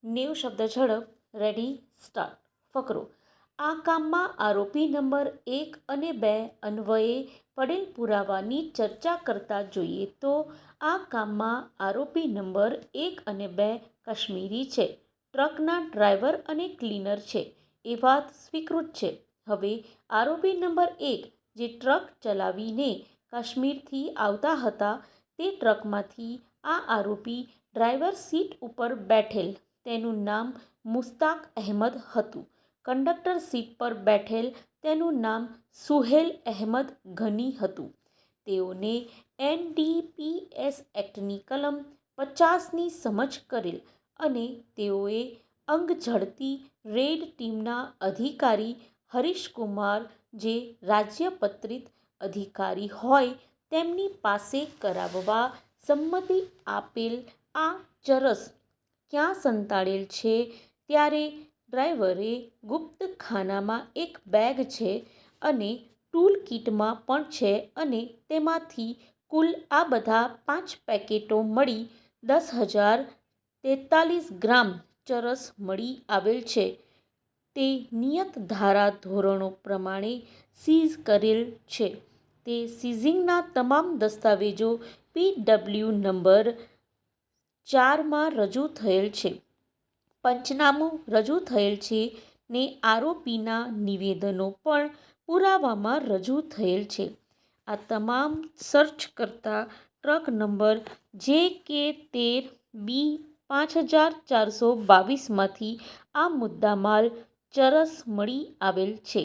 90 શબ્દ ઝડપ. Ready start. ફકરો. આ કામમાં આરોપી નંબર 1 અને 2 અન્વયે પડેલ પુરાવાની ચર્ચા કરતા જોઈએ તો આ કામમાં આરોપી નંબર 1 અને 2 કાશ્મીરી છે, ટ્રકના ડ્રાઈવર અને ક્લીનર છે એ વાત સ્વીકૃત છે. હવે આરોપી નંબર 1 જે ટ્રક ચલાવીને કાશ્મીરથી આવતા હતા તે ટ્રકમાંથી આ આરોપી ડ્રાઈવર સીટ ઉપર બેઠેલ, તેનું નામ મુસ્તાક અહેમદ હતું. કંડક્ટર સીટ પર બેઠેલ, તેનું નામ સુહેલ અહેમદ ઘની હતું. તેઓને એનડીપીએસ એક્ટની કલમ 50ની સમજ કરેલ અને તેઓએ અંગ ઝડપી રેડ ટીમના અધિકારી હરીશકુમાર, જે રાજ્યપત્રિત અધિકારી હોય, તેમની પાસે કરાવવા સંમતિ આપેલ. આ ચરસ ક્યાં સંતાડેલ છે, ત્યારે ડ્રાઈવરે ગુપ્ત ખાનામાં એક બેગ છે અને ટૂલ કિટમાં પણ છે અને તેમાંથી કુલ આ બધા 5 પેકેટો મળી 10,043 ગ્રામ ચરસ મળી આવેલ છે. તે નિયત ધારા ધોરણો પ્રમાણે સીઝ કરેલ છે. તે સીઝિંગના તમામ દસ્તાવેજો PW નંબર 4માં રજૂ થયેલ છે, પંચનામું રજૂ થયેલ છે ને આરોપીના નિવેદનો પણ પુરાવામાં રજૂ થયેલ છે. આ તમામ સર્ચ કરતા ટ્રક નંબર JK13B5422માંથી આ મુદ્દામાલ ચરસ મળી આવેલ છે.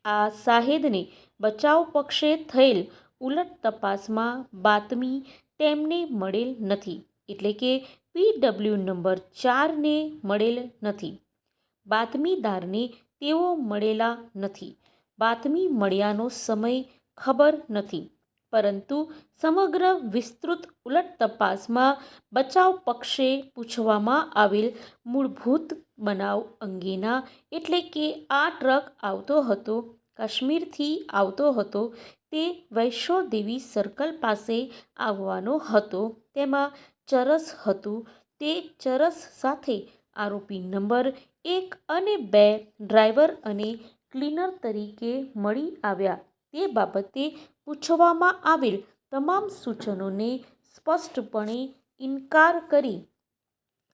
આ શાહેદને બચાવ પક્ષે થયેલ ઉલટ તપાસમાં બાતમી તેમને મળેલ નથી, એટલે કે PW નંબર 4ને મળેલ નથી. બાતમીદારને તેઓ મળેલા નથી. બાતમી મળ્યાનો સમય ખબર નથી, પરંતુ સમગ્ર વિસ્તૃત ઉલટ તપાસમાં બચાવ પક્ષે પૂછવામાં આવેલ મૂળભૂત બનાવ અંગેના, એટલે કે આ ટ્રક આવતો હતો, કાશ્મીરથી આવતો હતો, તે વૈષ્ણોદેવી સર્કલ પાસે આવવાનો હતો, તેમાં ચરસ હતું. તે ચરસ સાથે આરોપી નંબર 1 અને 2 ડ્રાઈવર અને ક્લીનર તરીકે મળી આવ્યા તે બાબતે પૂછવામાં આવેલ તમામ સૂચનોને સ્પષ્ટપણે ઇનકાર કરી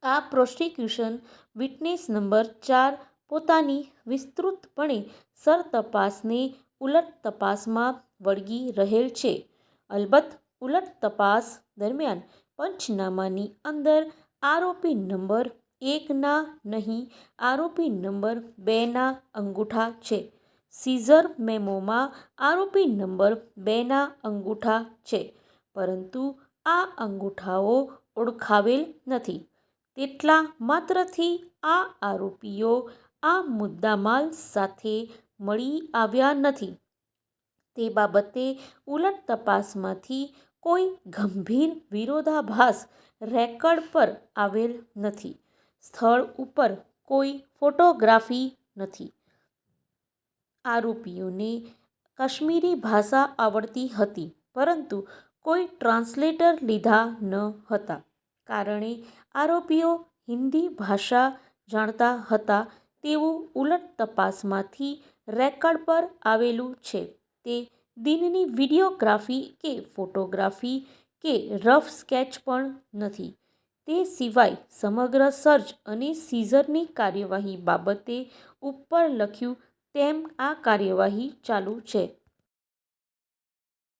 આ પ્રોસિક્યુશન વિટનેસ નંબર 4 પોતાની વિસ્તૃતપણે સરતપાસને ઉલટ તપાસમાં વળગી રહેલ છે. અલબત્ત ઉલટ તપાસ દરમિયાન પંચનામાની અંદર આરોપી નંબર 1ના નહીં, આરોપી નંબર 2ના અંગૂઠા છે. સીઝર મેમોમાં આરોપી નંબર 2ના અંગૂઠા છે, પરંતુ આ અંગૂઠાઓ ઓળખાવેલ નથી. તેટલા માત્રથી આ આરોપીઓ આ મુદ્દામાલ સાથે મળી આવ્યા નથી તે બાબતે ઉલટ તપાસમાંથી કોઈ ગંભીર વિરોધાભાસ રેકર્ડ પર આવેલ નથી. સ્થળ ઉપર કોઈ ફોટોગ્રાફી નથી. આરોપીઓને કાશ્મીરી ભાષા આવડતી હતી, પરંતુ કોઈ ટ્રાન્સલેટર લીધા ન હતા, કારણે આરોપીઓ હિન્દી ભાષા જાણતા હતા તેવું ઉલટ તપાસમાંથી રેકર્ડ પર આવેલું છે. તે દિનની વિડીયોગ્રાફી કે ફોટોગ્રાફી કે રફ સ્કેચ પણ નથી. તે સિવાય સમગ્ર સર્ચ અને સીઝરની કાર્યવાહી બાબતે ઉપર લખ્યું તેમ આ કાર્યવાહી ચાલુ છે.